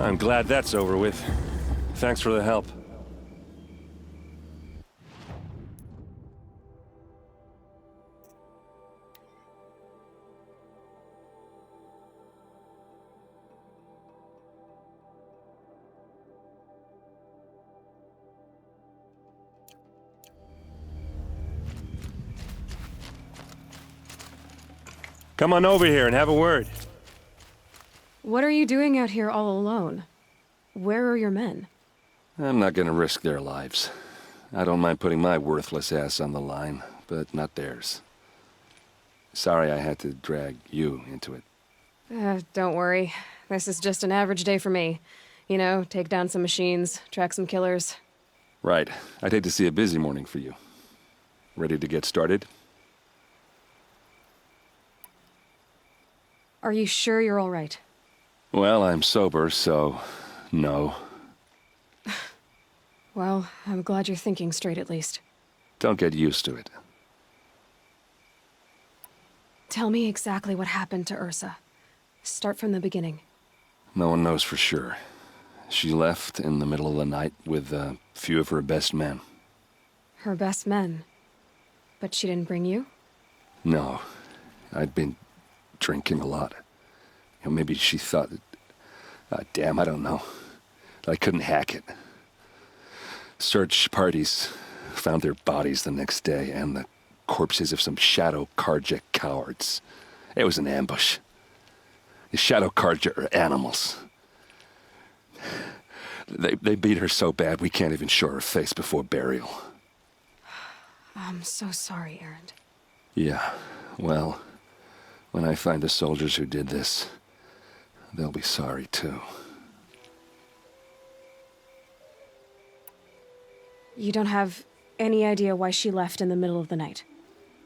I'm glad that's over with. Thanks for the help. Come on over here and have a word. What are you doing out here all alone? Where are your men? I'm not gonna risk their lives. I don't mind putting my worthless ass on the line, but not theirs. Sorry I had to drag you into it. Don't worry. This is just an average day for me. You know, take down some machines, track some killers. Right. I'd hate to see a busy morning for you. Ready to get started? Are you sure you're all right? Well, I'm sober, so no. Well, I'm glad you're thinking straight at least. Don't get used to it. Tell me exactly what happened to Ursa. Start from the beginning. No one knows for sure. She left in the middle of the night with a few of her best men. Her best men? But she didn't bring you? No. I'd been drinking a lot. You know, maybe she thought... damn, I don't know. I couldn't hack it. Search parties found their bodies the next day and the corpses of some Shadow Karja cowards. It was an ambush. The Shadow Karja are animals. They beat her so bad we can't even show her face before burial. I'm so sorry, Erend. Yeah, well, when I find the soldiers who did this, they'll be sorry too. You don't have any idea why she left in the middle of the night?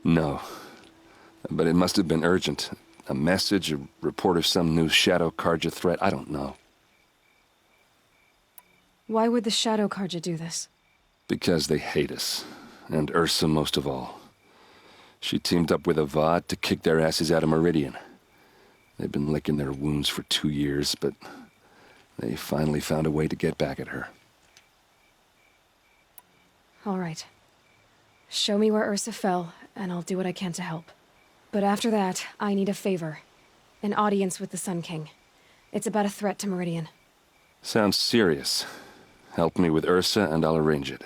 No, but it must have been urgent. A message, a report of some new Shadow Karja threat, I don't know. Why would the Shadow Karja do this? Because they hate us, and Ursa most of all. She teamed up with Avad to kick their asses out of Meridian. They've been licking their wounds for 2 years, but they finally found a way to get back at her. All right. Show me where Ursa fell, and I'll do what I can to help. But after that, I need a favor. An audience with the Sun King. It's about a threat to Meridian. Sounds serious. Help me with Ursa and I'll arrange it.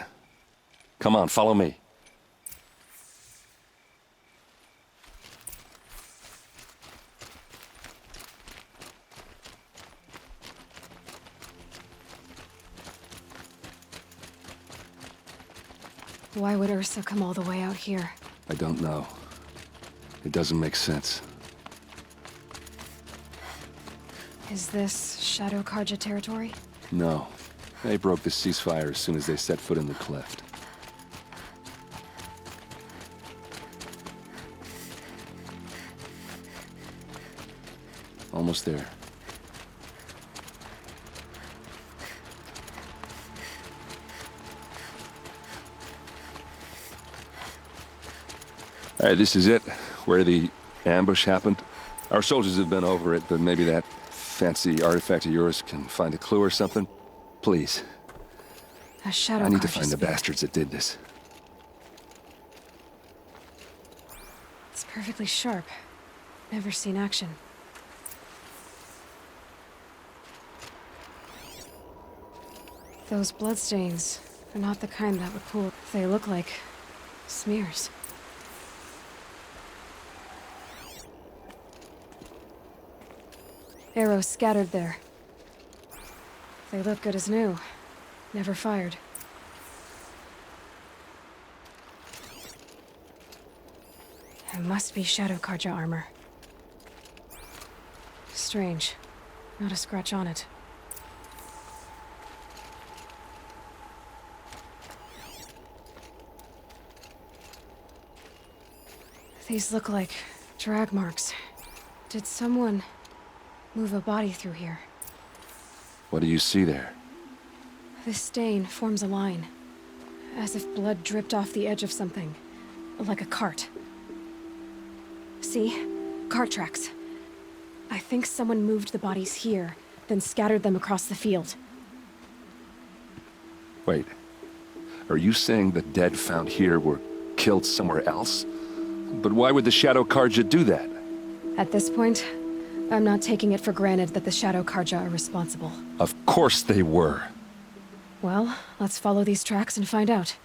Come on, follow me. Why would Ursa come all the way out here? I don't know. It doesn't make sense. Is this Shadow Karja territory? No. They broke the ceasefire as soon as they set foot in the cleft. Almost there. All right, this is it, where the ambush happened. Our soldiers have been over it, but maybe that fancy artifact of yours can find a clue or something. Please. A Shadow I need to Karja find the spear. bastards that did this. It's perfectly sharp. Never seen action. Those bloodstains are not the kind that would pool. They look like smears. Arrows scattered there. They look good as new. Never fired. It must be Shadow Karja armor. Strange. Not a scratch on it. These look like drag marks. Did someone move a body through here? What do you see there? This stain forms a line, as if blood dripped off the edge of something, like a cart. See? Cart tracks. I think someone moved the bodies here, then scattered them across the field. Wait, are you saying the dead found here were killed somewhere else? But why would the Shadow Karja do that? At this point, I'm not taking it for granted that the Shadow Karja are responsible. Of course they were. Well, let's follow these tracks and find out.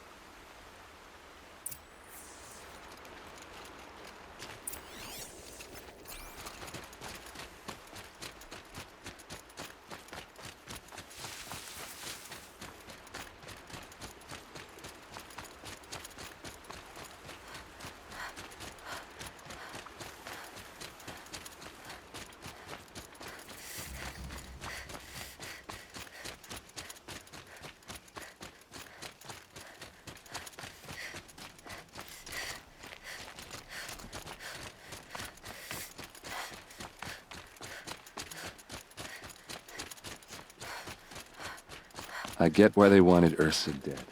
I get why they wanted Ursa dead.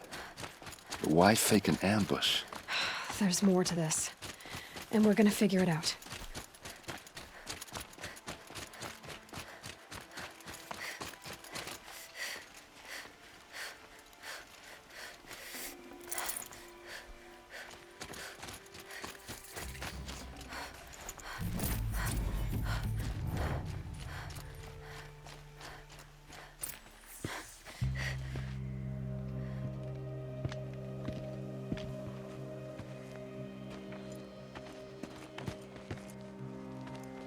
But why fake an ambush? There's more to this, and we're gonna figure it out.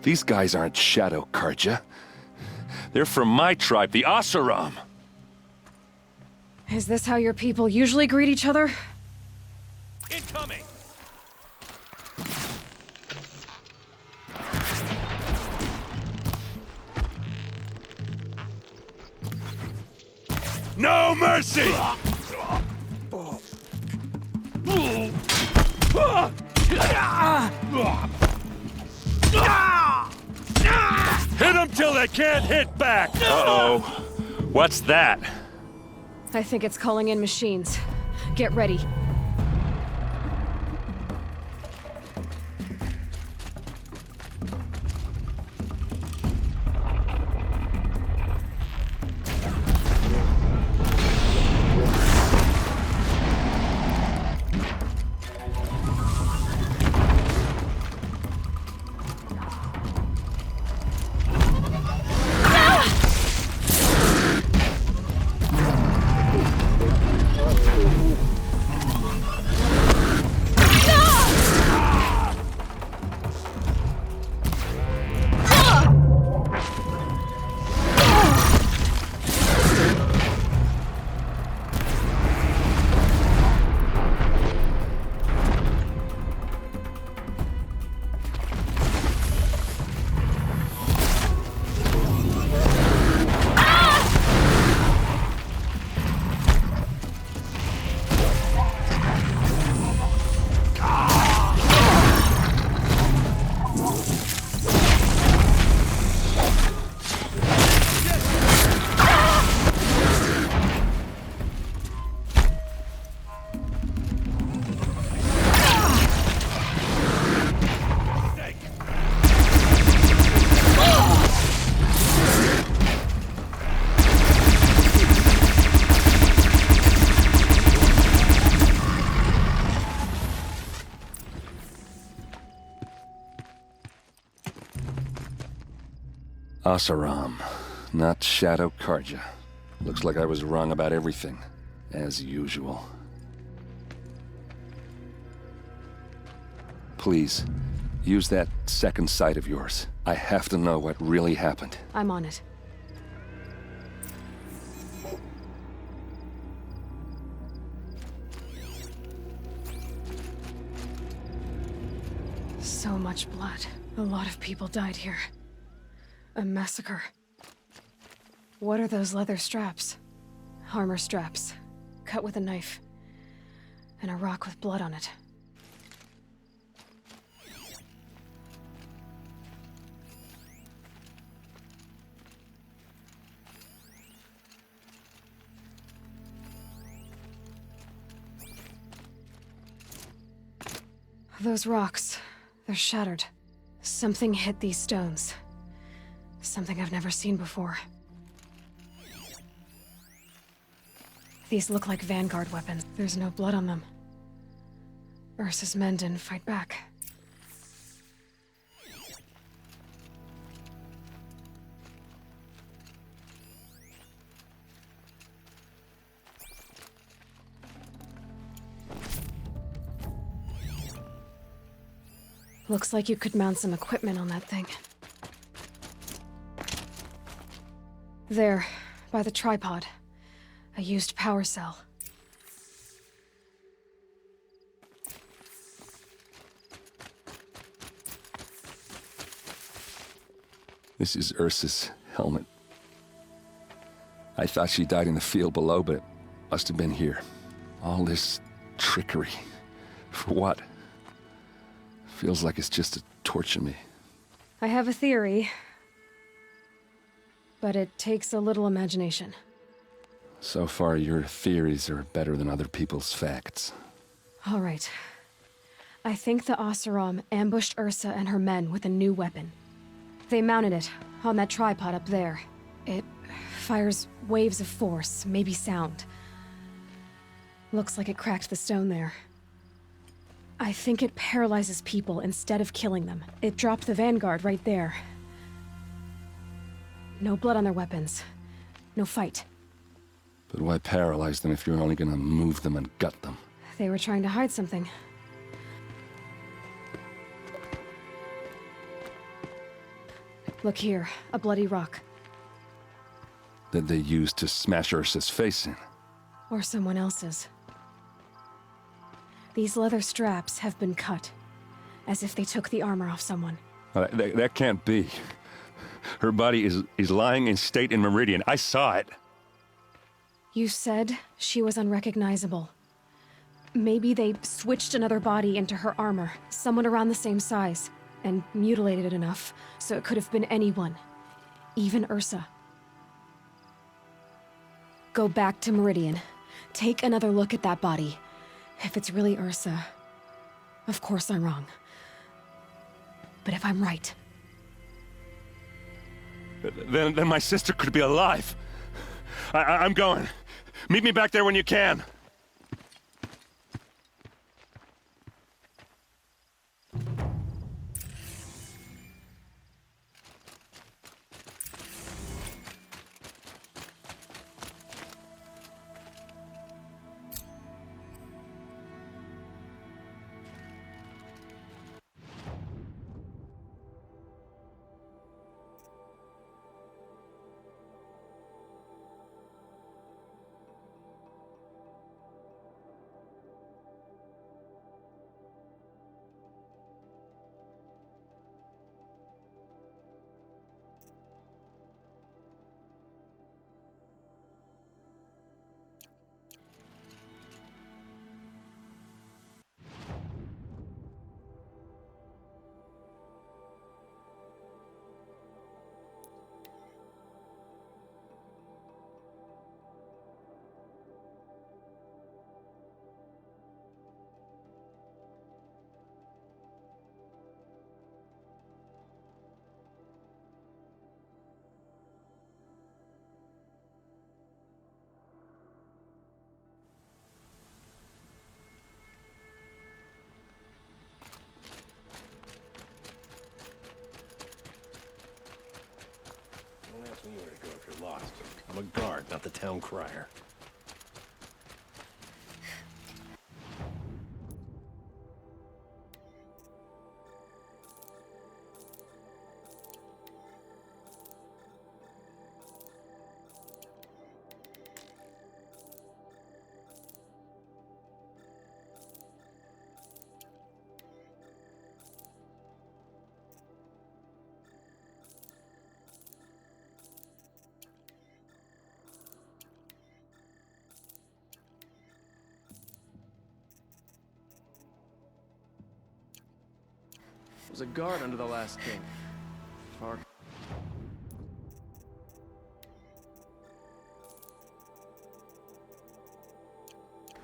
These guys aren't Shadow Karja. They're from my tribe, the Asaram. Is this how your people usually greet each other? Incoming! No mercy! Hit them till they can't hit back! Uh-oh. What's that? I think it's calling in machines. Get ready. Asaram, not Shadow Karja. Looks like I was wrong about everything, as usual. Please, use that second sight of yours. I have to know what really happened. I'm on it. So much blood. A lot of people died here. A massacre. What are those leather straps? Armor straps, cut with a knife. And a rock with blood on it. Those rocks, they're shattered. Something hit these stones. Something I've never seen before. These look like Vanguard weapons. There's no blood on them. Ursa's men didn't fight back. Looks like you could mount some equipment on that thing. There, by the tripod. A used power cell. This is Ursa's helmet. I thought she died in the field below, but it must have been here. All this trickery. For what? Feels like it's just to torture me. I have a theory, but it takes a little imagination. So far, your theories are better than other people's facts. All right. I think the Oseram ambushed Ursa and her men with a new weapon. They mounted it on that tripod up there. It fires waves of force, maybe sound. Looks like it cracked the stone there. I think it paralyzes people instead of killing them. It dropped the Vanguard right there. No blood on their weapons. No fight. But why paralyze them if you're only gonna move them and gut them? They were trying to hide something. Look here, a bloody rock. That they used to smash Ursa's face in. Or someone else's. These leather straps have been cut, as if they took the armor off someone. That can't be. Her body is lying in state in Meridian. I saw it. You said she was unrecognizable. Maybe they switched another body into her armor, someone around the same size, and mutilated it enough so it could have been anyone, even Ursa. Go back to Meridian. Take another look at that body. If it's really Ursa, of course I'm wrong. But if I'm right... Then my sister could be alive. I'm going. Meet me back there when you can. Lost. I'm a guard, not the town crier. Was a guard under the last king. Far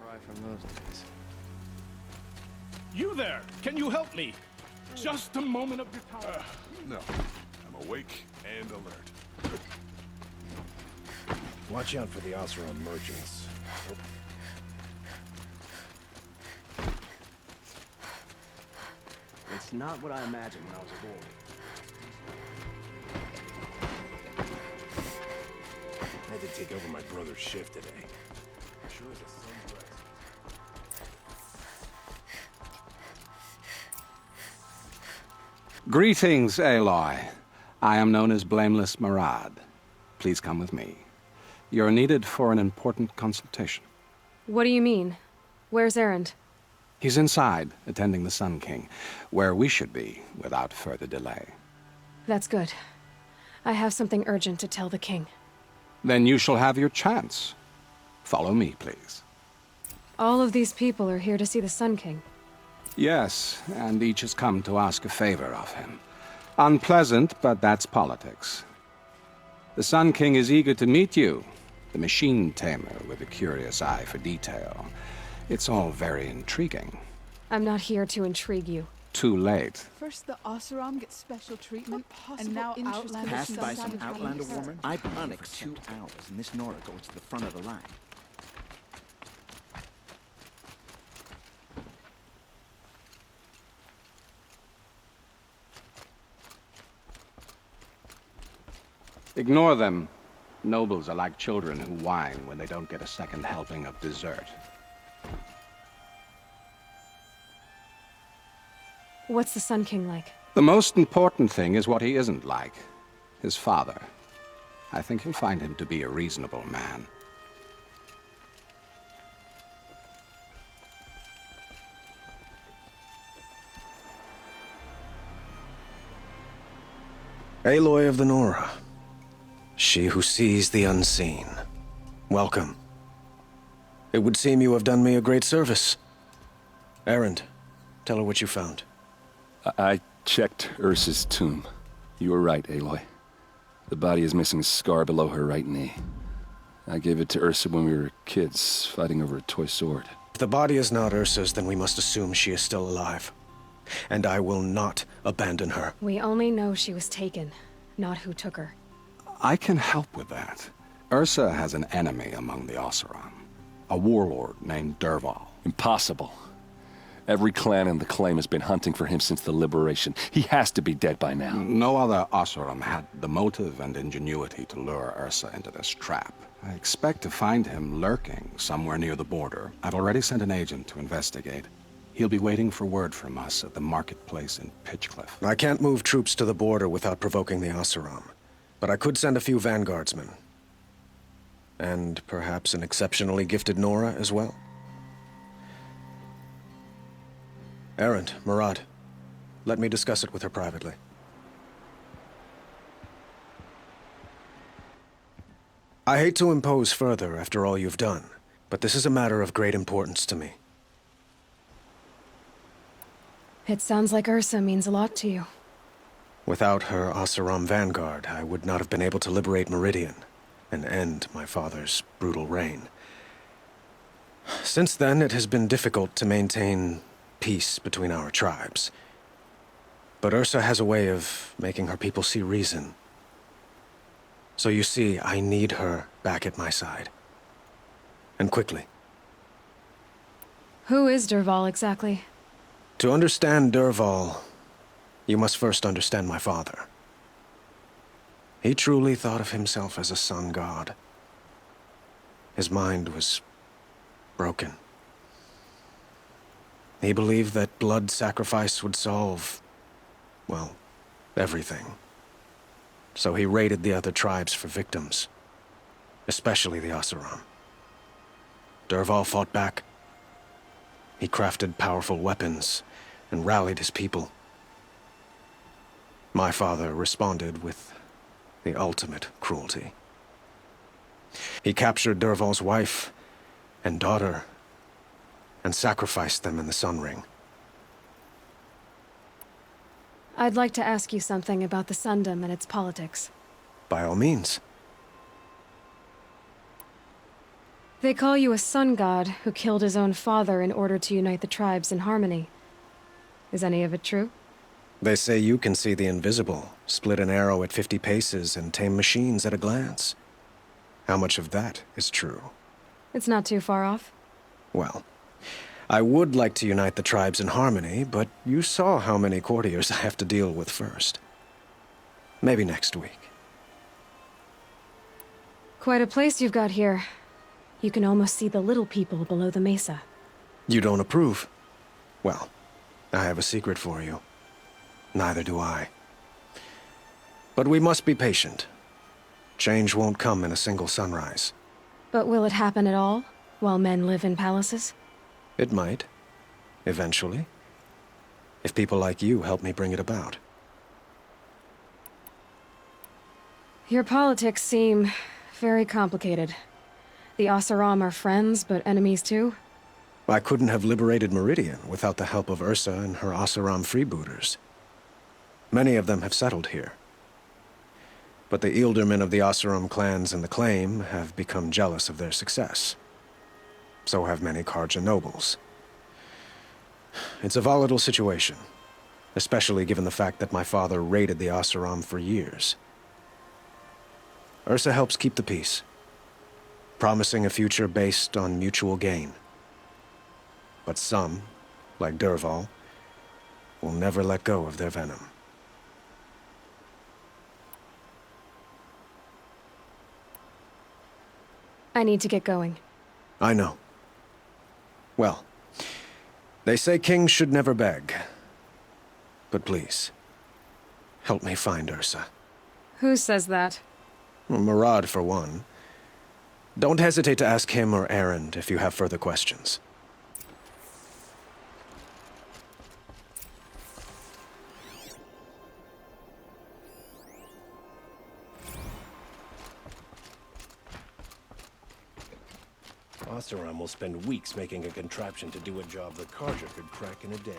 cry from those days. You there! Can you help me? Just a moment of your time. No. I'm awake and alert. Watch out for the Oseram merchants. They'll It's not what I imagined when I was a boy. I had to take over my brother's shift today. Sure as the sun's rising. Greetings, Aloy. I am known as Blameless Murad. Please come with me. You're needed for an important consultation. What do you mean? Where's Erend? He's inside, attending the Sun King, where we should be without further delay. That's good. I have something urgent to tell the king. Then you shall have your chance. Follow me, please. All of these people are here to see the Sun King. Yes, and each has come to ask a favor of him. Unpleasant, but that's politics. The Sun King is eager to meet you, the machine tamer with a curious eye for detail. It's all very intriguing. I'm not here to intrigue you. Too late. First, the Oseram gets special treatment, and now Outlander Passed by some Savage Outlander Race. woman? I've been on for 2 hours, and this Nora goes to the front of the line. Ignore them. Nobles are like children who whine when they don't get a second helping of dessert. What's the Sun King like? The most important thing is what he isn't like. His father. I think you'll find him to be a reasonable man. Aloy of the Nora. She who sees the unseen. Welcome. It would seem you have done me a great service. Erend, tell her what you found. I checked Ursa's tomb. You were right, Aloy. The body is missing a scar below her right knee. I gave it to Ursa when we were kids, fighting over a toy sword. If the body is not Ursa's, then we must assume she is still alive. And I will not abandon her. We only know she was taken, not who took her. I can help with that. Ursa has an enemy among the Oseram. A warlord named Dervahl. Impossible. Every clan in the claim has been hunting for him since the liberation. He has to be dead by now. No other Oseram had the motive and ingenuity to lure Ursa into this trap. I expect to find him lurking somewhere near the border. I've already sent an agent to investigate. He'll be waiting for word from us at the marketplace in Pitchcliff. I can't move troops to the border without provoking the Oseram. But I could send a few vanguardsmen. And perhaps an exceptionally gifted Nora as well. Erend, Murad, let me discuss it with her privately. I hate to impose further after all you've done, but this is a matter of great importance to me. It sounds like Ursa means a lot to you. Without her Oseram vanguard, I would not have been able to liberate Meridian and end my father's brutal reign. Since then, it has been difficult to maintain peace between our tribes. But Ursa has a way of making her people see reason. So you see, I need her back at my side. And quickly. Who is Dervahl exactly? To understand Dervahl, you must first understand my father. He truly thought of himself as a sun god. His mind was broken. He believed that blood sacrifice would solve, well, everything. So he raided the other tribes for victims, especially the Oseram. Dervahl fought back. He crafted powerful weapons and rallied his people. My father responded with the ultimate cruelty. He captured Dervahl's wife and daughter and sacrificed them in the Sun Ring. I'd like to ask you something about the Sundom and its politics. By all means. They call you a sun god who killed his own father in order to unite the tribes in harmony. Is any of it true? They say you can see the invisible, split an arrow at 50 paces, and tame machines at a glance. How much of that is true? It's not too far off. Well, I would like to unite the tribes in harmony, but you saw how many courtiers I have to deal with first. Maybe next week. Quite a place you've got here. You can almost see the little people below the mesa. You don't approve? Well, I have a secret for you. Neither do I. But we must be patient. Change won't come in a single sunrise. But will it happen at all, while men live in palaces? It might. Eventually. If people like you help me bring it about. Your politics seem very complicated. The Oseram are friends, but enemies too? I couldn't have liberated Meridian without the help of Ursa and her Oseram freebooters. Many of them have settled here. But the ealdormen of the Oseram clans in the Claim have become jealous of their success. So have many Karja nobles. It's a volatile situation, especially given the fact that my father raided the Oseram for years. Ursa helps keep the peace, promising a future based on mutual gain. But some, like Derval, will never let go of their venom. I need to get going. I know. Well, they say kings should never beg. But please, help me find Ursa. Who says that? Well, Murad, for one. Don't hesitate to ask him or Erend if you have further questions. Oseram will spend weeks making a contraption to do a job the Karja could crack in a day.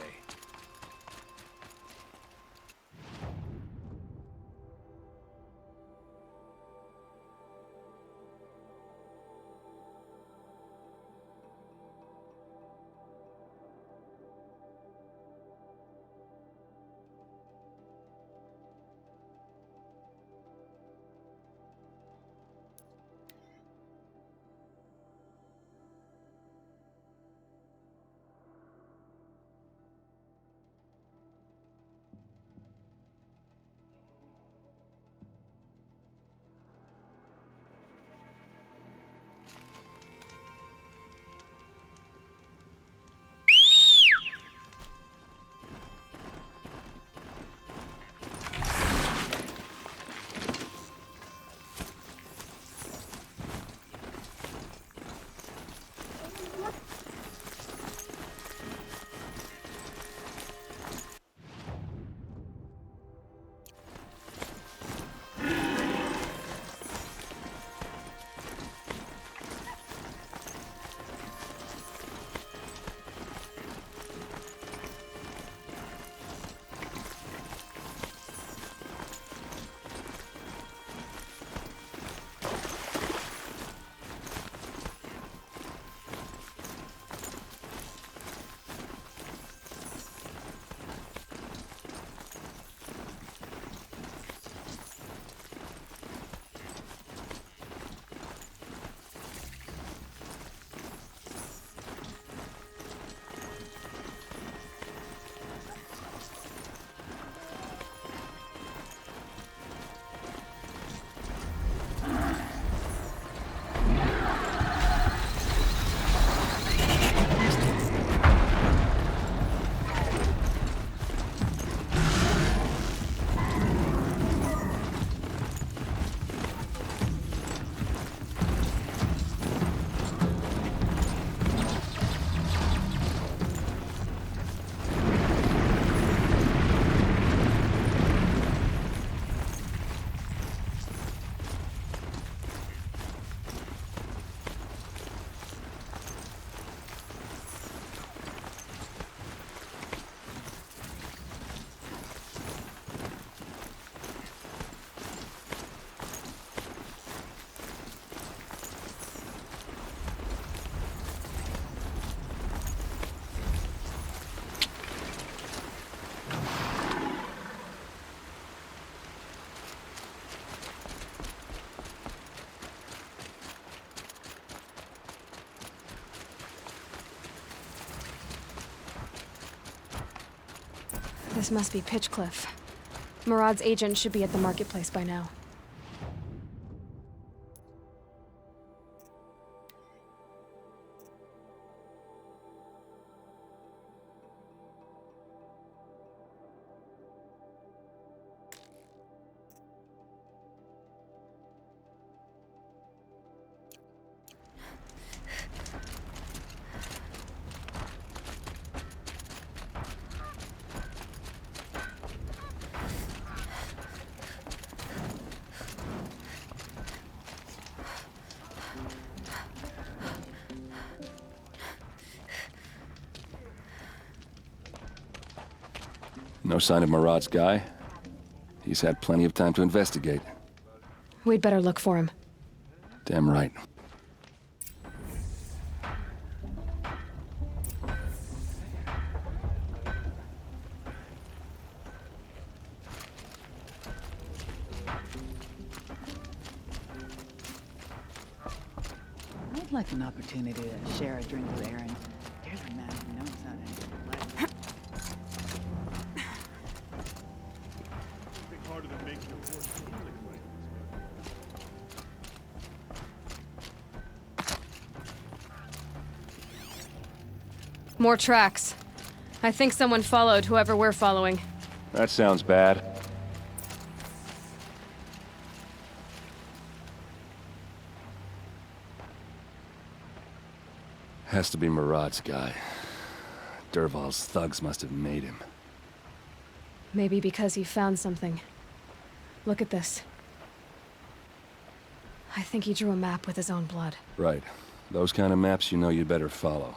This must be Pitchcliff. Murad's agent should be at the marketplace by now. No sign of Murad's guy? He's had plenty of time to investigate. We'd better look for him. Damn right. I'd like an opportunity to share a drink with Aaron. There's a man who knows how to handle life. Harder than making a horse healing More tracks. I think someone followed whoever we're following. That sounds bad. Has to be Murad's guy. Dervahl's thugs must have made him. Maybe because he found something. Look at this. I think he drew a map with his own blood. Right. Those kind of maps you know you'd better follow.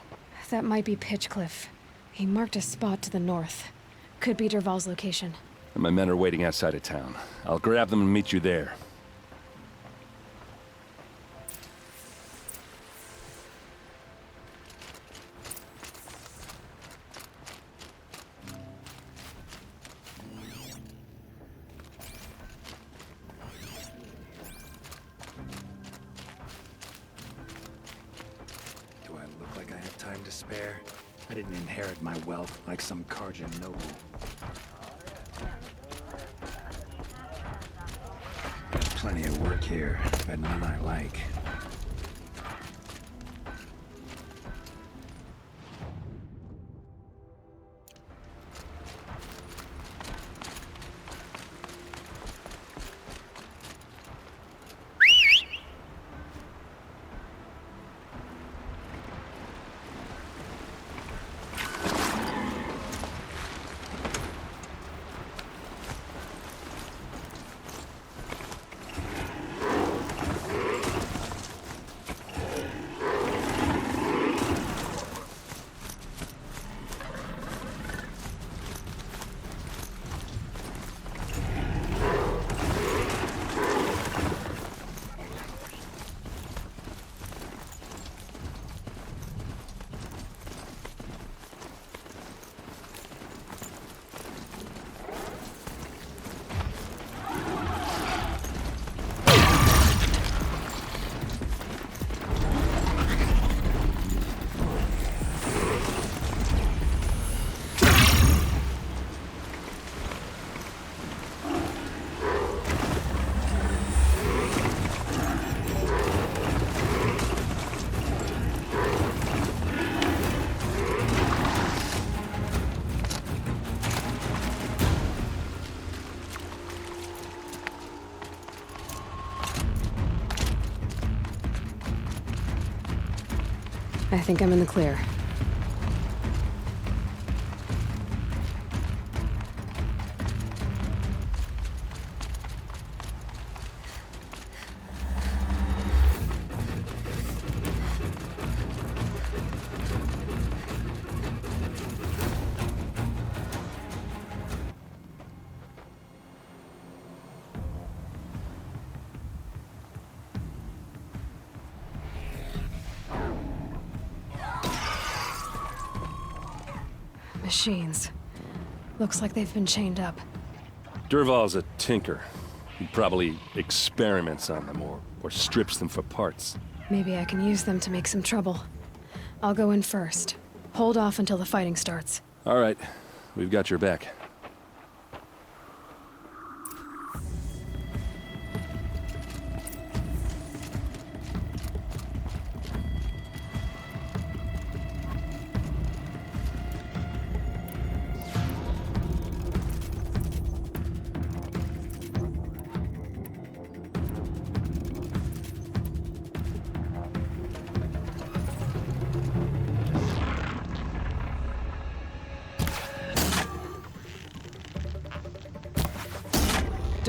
That might be Pitchcliff. He marked a spot to the north. Could be Dervahl's location. And my men are waiting outside of town. I'll grab them and meet you there. Do I look like I have time to spare? I didn't inherit my wealth like some Karjan noble. Plenty of work here, but none I like. I think I'm in the clear. Machines. Looks like they've been chained up. Dervahl's a tinker. He probably experiments on them or strips them for parts. Maybe I can use them to make some trouble. I'll go in first. Hold off until the fighting starts. All right. We've got your back.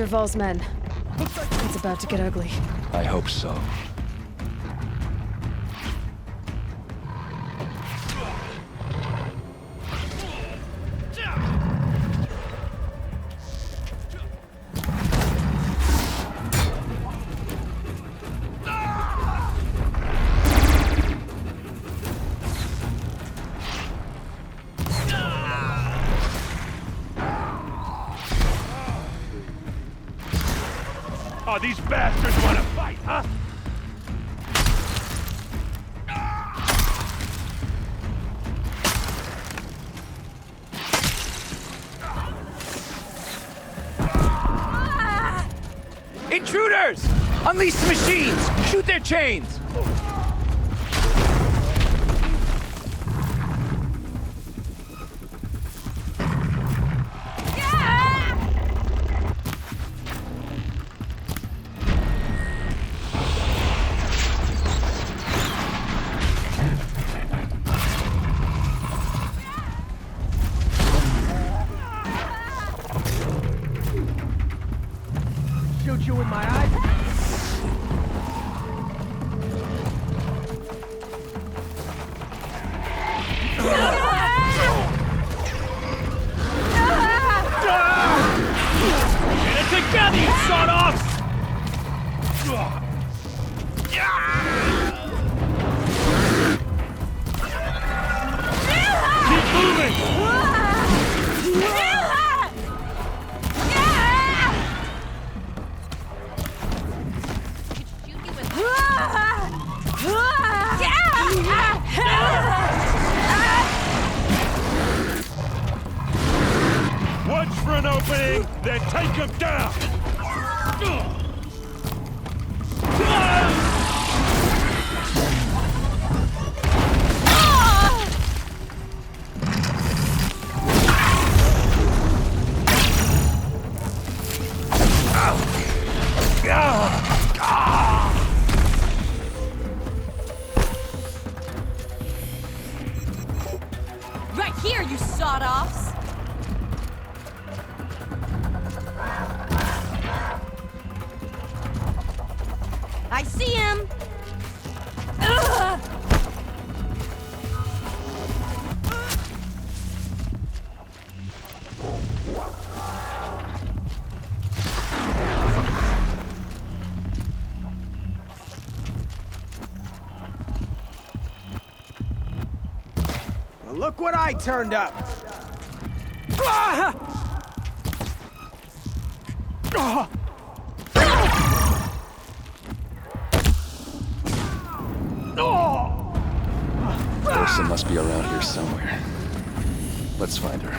Derval's men. It's about to get ugly. I hope so. Oh, these bastards want to fight, huh? Intruders! Unleash the machines! Shoot their chains! Shoot you in my eyes? Get it together, you sawed-offs! Keep moving! Watch for an opening, then take him down! Right here, you sawed-offs! I see him! Ugh! Well, look what I turned up! Wilson must be around here somewhere. Let's find her.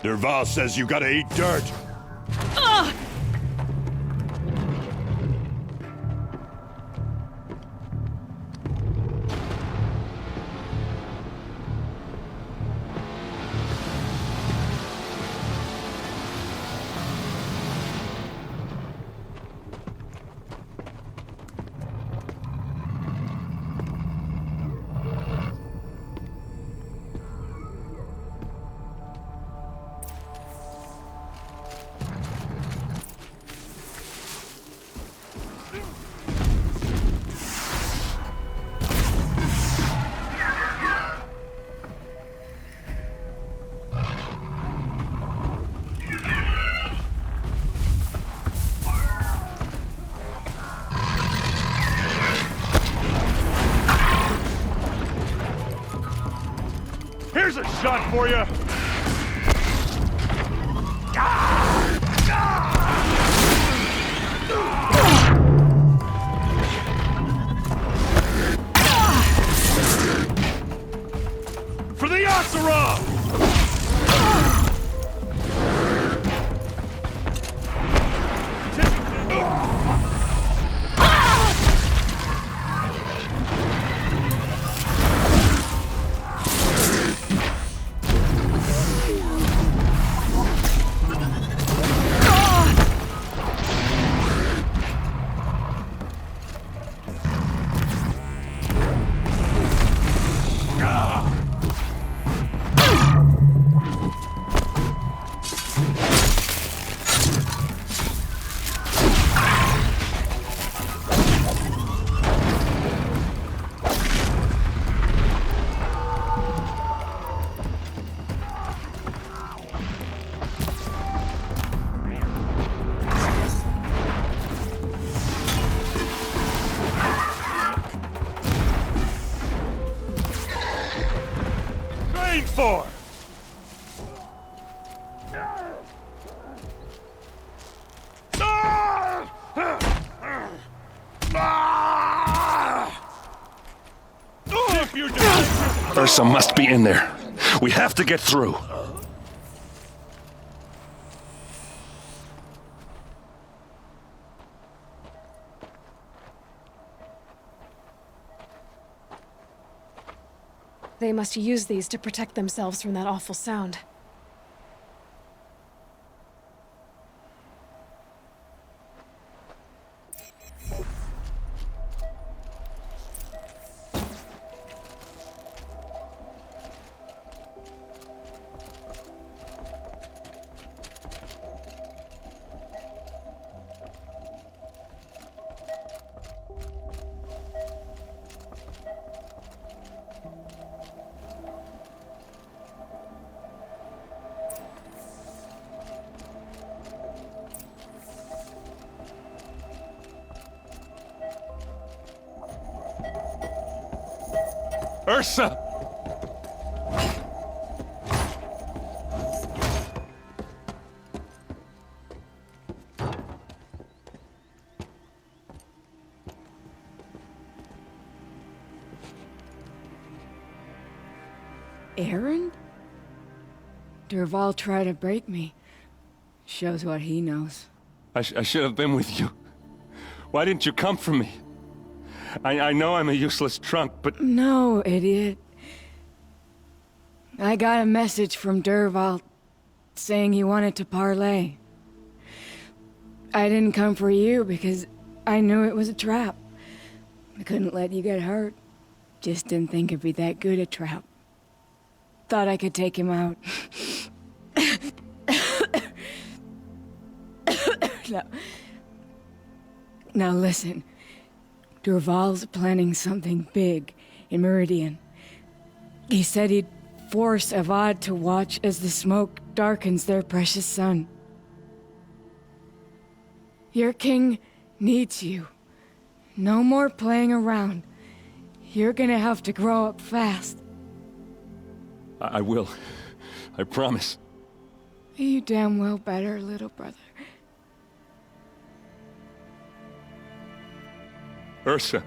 Derval says you gotta eat dirt. Here's a shot for you! for? Ursa must be in there. We have to get through. They must use these to protect themselves from that awful sound. Ursa! Aaron? Dervahl tried to break me. Shows what he knows. I should have been with you. Why didn't you come for me? I know I'm a useless trunk, but... No, idiot. I got a message from Dervahl saying he wanted to parlay. I didn't come for you because I knew it was a trap. I couldn't let you get hurt. Just didn't think it'd be that good a trap. Thought I could take him out. Now listen. Dervahl's planning something big in Meridian. He said he'd force Avad to watch as the smoke darkens their precious sun. Your king needs you. No more playing around. You're gonna have to grow up fast. I will. I promise. You damn well better, little brother. Ursa.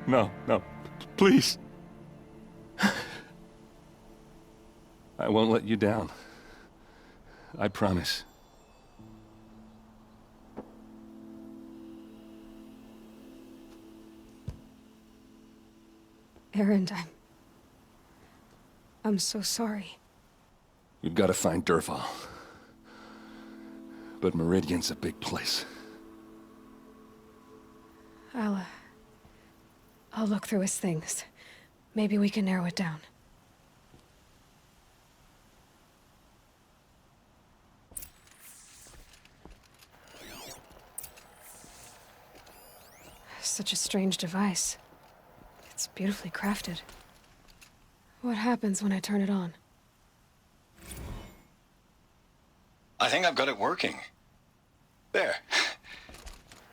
No, please. I won't let you down. I promise. Aaron, I'm so sorry. You've got to find Dervahl. But Meridian's a big place. I'll look through his things. Maybe we can narrow it down. Such a strange device. It's beautifully crafted. What happens when I turn it on? I think I've got it working. There.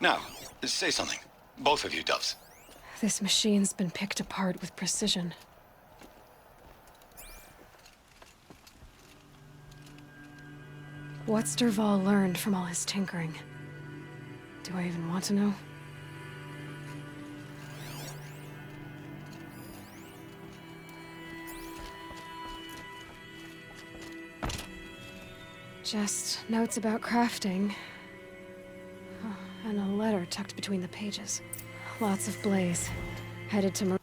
Now, say something. Both of you, Doves. This machine's been picked apart with precision. What's Dervahl learned from all his tinkering? Do I even want to know? Just notes about crafting. Oh, and a letter tucked between the pages. Lots of blaze. Headed to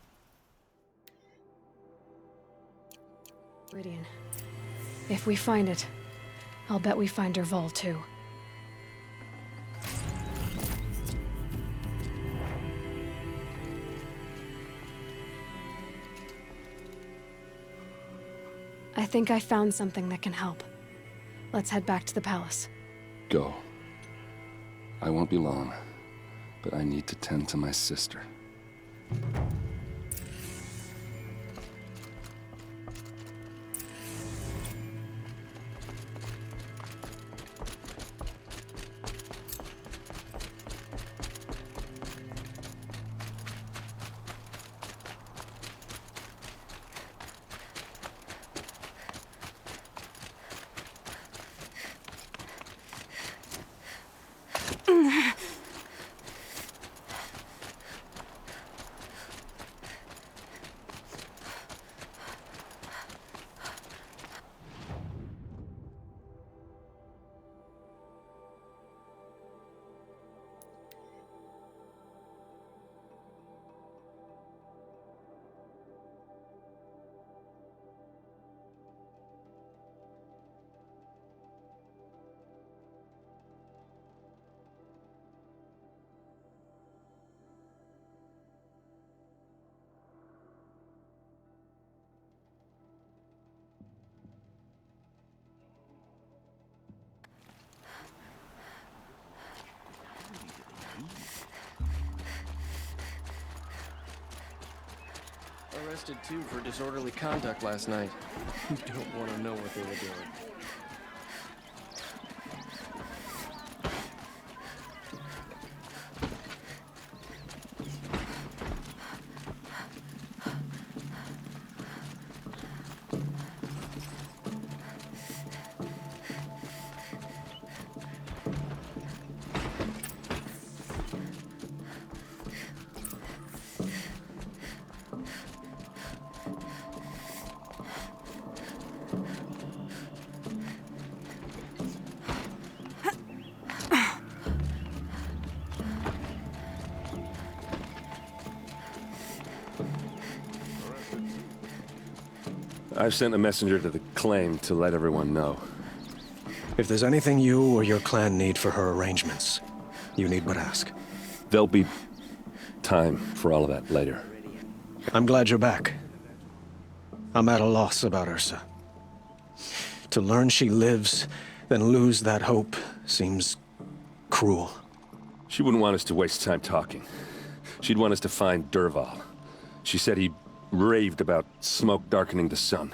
Meridian. If we find it, I'll bet we find Dervahl too. I think I found something that can help. Let's head back to the palace. Go. I won't be long, but I need to tend to my sister. arrested too for disorderly conduct last night. You don't want to know what they were doing. I've sent a messenger to the claim to let everyone know. If there's anything you or your clan need for her arrangements, you need but ask. There'll be time for all of that later. I'm glad you're back. I'm at a loss about Ursa. To learn she lives, then lose that hope, seems cruel. She wouldn't want us to waste time talking. She'd want us to find Dervahl. She said he raved about smoke darkening the sun.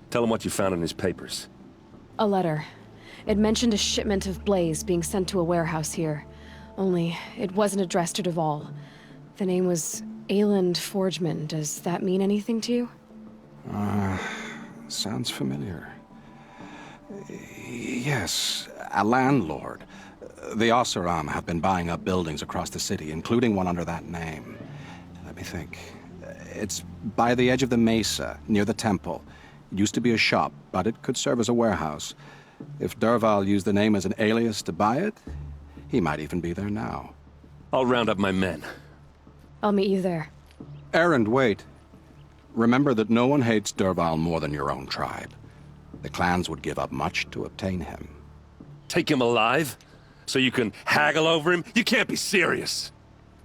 Tell him what you found in his papers. A letter. It mentioned a shipment of Blaze being sent to a warehouse here. Only, it wasn't addressed to Dervahl. The name was Ayland Forgeman. Does that mean anything to you? Sounds familiar. Yes, a landlord. The Oseram have been buying up buildings across the city, including one under that name. Let me think. It's by the edge of the mesa, near the temple. It used to be a shop, but it could serve as a warehouse. If Dervahl used the name as an alias to buy it, he might even be there now. I'll round up my men. I'll meet you there. Erend, wait. Remember that no one hates Dervahl more than your own tribe. The clans would give up much to obtain him. Take him alive? So you can haggle over him? You can't be serious!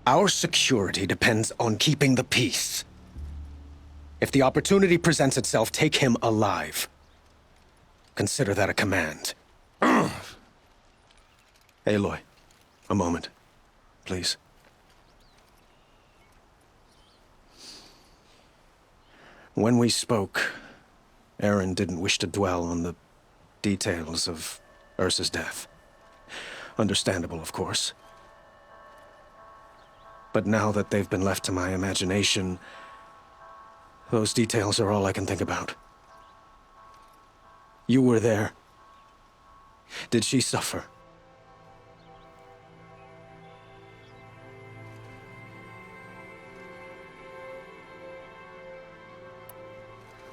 Our security depends on keeping the peace. If the opportunity presents itself, take him alive. Consider that a command. Aloy, a moment, please. When we spoke, Erend didn't wish to dwell on the details of Ursa's death. Understandable, of course. But now that they've been left to my imagination, those details are all I can think about. You were there. Did she suffer?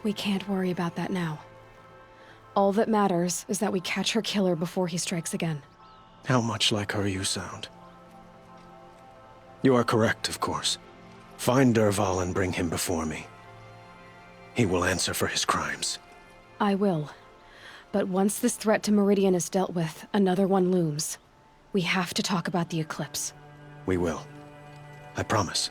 We can't worry about that now. All that matters is that we catch her killer before he strikes again. How much like her you sound. You are correct, of course. Find Dervahl and bring him before me. He will answer for his crimes. I will. But once this threat to Meridian is dealt with, another one looms. We have to talk about the eclipse. We will. I promise.